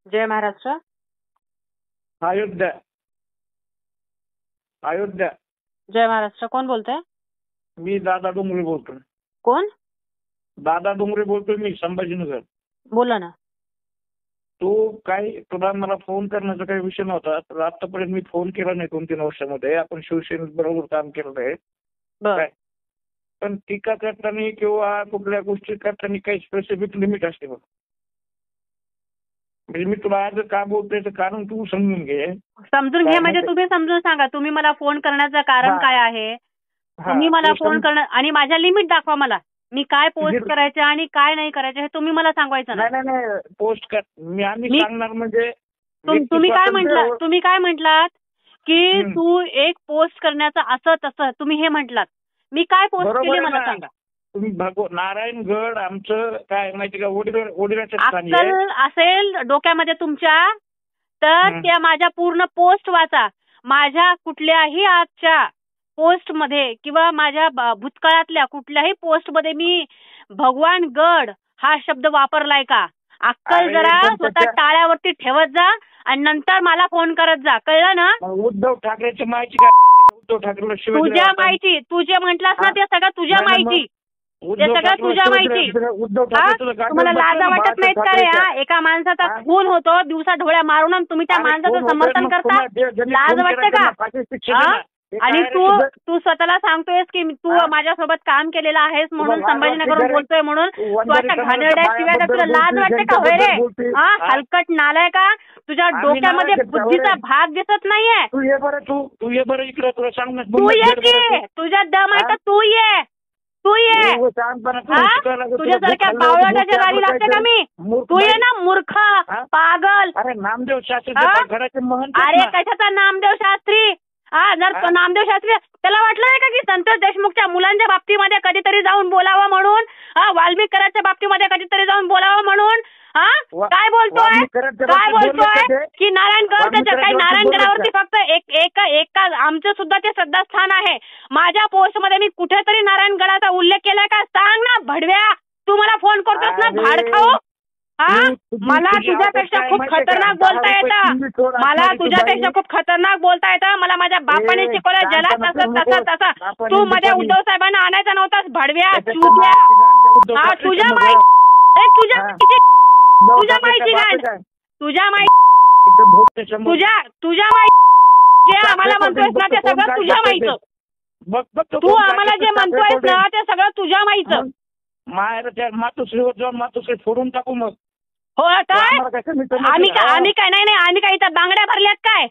जय महाराष्ट्र. अयोध्या. अयोध्या. जय महाराष्ट्र. कोण बोलतंय? मी दादा डोंगरे बोलतोय. कोण? दादा डोंगरे बोलतोय मी, संभाजीनगर. बोला ना. तुला मला फोन करण्याचा काही विषय नव्हता. तर आतापर्यंत मी फोन केला नाही 2-3 वर्षामध्ये. आपण शिवसेनेत बरोबर काम केलं आहे. बर. पण टीका करताना किंवा कुठल्या गोष्टी करताना काही स्पेसिफिक लिमिट असते बघ. म्हणजे मी तुला आज का बोलतोय ते कारण तू समजून घे. समजून घे म्हणजे तुम्ही समजून सांगा. तुम्ही मला फोन करण्याचं कारण काय आहे? तुम्ही मला फोन करणं आणि माझ्या लिमिट दाखवा मला. मी काय पोस्ट करायचं आणि काय नाही करायचं हे तुम्ही मला सांगायचं ना. नाही पोस्ट कर. आम्ही सांगणार म्हणजे तुम्ही काय म्हटलात की तू एक पोस्ट करण्याचं असं तसं तुम्ही हे म्हटलात. मी काय पोस्ट केली मला सांगा. तुम्ही नारायणगड आमचं काय माहिती का ओडिराच्या ठिकाणी आहे. असेल डोक्यामध्ये तुमच्या तर त्या माझ्या पूर्ण पोस्ट वाचा. माझ्या कुठल्याही आजच्या पोस्ट मध्ये किंवा माझ्या भूतकाळातल्या कुठल्याही पोस्ट मध्ये मी भगवान गड हा शब्द वापरलाय का? अक्कल जरा स्वतः टाळ्यावरती ठेवत जा आणि नंतर मला फोन करत जा. कळलं ना? उद्धव ठाकरेची माहिती काय? उद्धव ठाकरेला तुझ्या माहिती तुझे म्हटलास ना ते सगळं तुझ्या माहिती. ते सगळं तुझ्या माहिती. तुम्हाला लाजा वाटत नाहीत का रे? एका माणसाचा खून होतो दिवसा ढोळ्या मारून तुम्ही त्या माणसाचं समर्थन करता. लाज वाटते का? आणि तू स्वतःला सांगतोयस की तू माझ्यासोबत काम केलेलं आहेस म्हणून संभाजीनगरहून बोलतोय म्हणून तू अशा घाणेरड्या शिव्या का? तुला लाज वाटते का होय रे? हलकट नालाय का? तुझ्या डोक्यामध्ये बुद्धीचा भाग दिसत नाहीये. तू ये बरं इकडे तुला सांग. तू ये की तुझ्या दम आहे तर तू ये. तुझ्यासारख्या बावळटाच्या गाडी लागते का मी? तू ये ना मूर्ख पागल. अरे नामदेव शास्त्री घराचे महंत. अरे कशाचा नामदेव शास्त्री? जर नामदेव शास्त्री त्याला वाटलं नाही का की संतोष देशमुखच्या मुलांच्या बाबतीमध्ये कधीतरी जाऊन बोलावं म्हणून? वाल्मिकराच्या बाबतीमध्ये कधीतरी जाऊन बोलावं म्हणून? काय बोलतोय की नारायणगड? काही नारायणगडावरती फक्त एक आमचं सुद्धा ते श्रद्धास्थान आहे. माझ्या पोस्ट मध्ये मी कुठेतरी नारायणगडाचा उल्लेख केलाय का? सांग ना भडव्या. तू मला फोन करतोस ना भाडखाऊ. मला तुझ्यापेक्षा खूप खतरनाक बोलता येतं. मला माझ्या बापाने शिकवलं ज्याला तसं. तू मध्ये उद्धव साहेबांना आणायचा नव्हतास भडव्या चुद्या. तुझ्या माहिती जे आम्हाला म्हणतोयस ना ते सगळं तुझ्या माहिती. तू आम्हाला जे म्हणतोयस ना ते सगळं तुझ्या माहिती. माहेरच्या मातोश्रीवर जाऊन मातोश्री फोडून टाकू मग. हो काय? आम्ही काय नाही आम्ही काय इथं बांगड्या भरल्यात काय?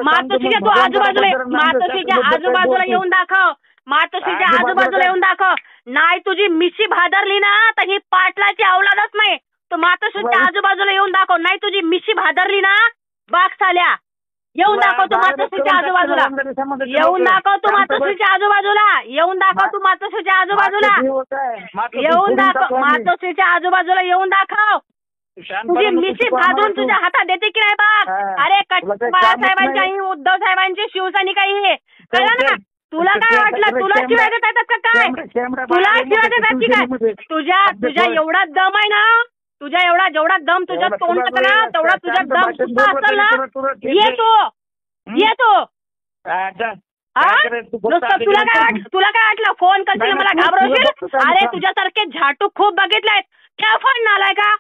मातोश्रीच्या तू मातोश्रीच्या आजूबाजूला येऊन दाखव. मातोश्रीच्या आजूबाजूला येऊन दाखव. नाही तुझी मिशी भादरली ना तर ही पाटलाची अवलादच नाही. तू मातोश्रीच्या आजूबाजूला येऊन दाखव. नाही तुझी मिशी भादरली ना बाग साल्या येऊन दाखव. तू मातोश्रीच्या आजूबाजूला येऊन दाखव. तू मातोश्रीच्या आजूबाजूला येऊन दाखव. तू मातोश्रीच्या आजूबाजूला येऊन दाखव. मातोश्रीच्या आजूबाजूला येऊन दाखव. तुझी मिशी भाजून तुझ्या हातात देते की नाही बाग? अरे बाळासाहेबांची आई उद्धव साहेबांची शिवसैनिक आहे. कळलं ना? तुला काय वाटलं? तुला शिवाय देत येतात का काय? तुला शिवाय देतात की काय? तुझ्या एवढा दम आहे ना. तुझ्या जेवढा दम तुझ्या तोंडात ना तेवढा तुझ्या दम सुद्धा असेल ना. येतो तुला काय वाटलं? फोन करशील मला घाबरवशील? अरे तुझ्यासारखे झाटू खूप बघितलेत. त्या फोन आलाय का?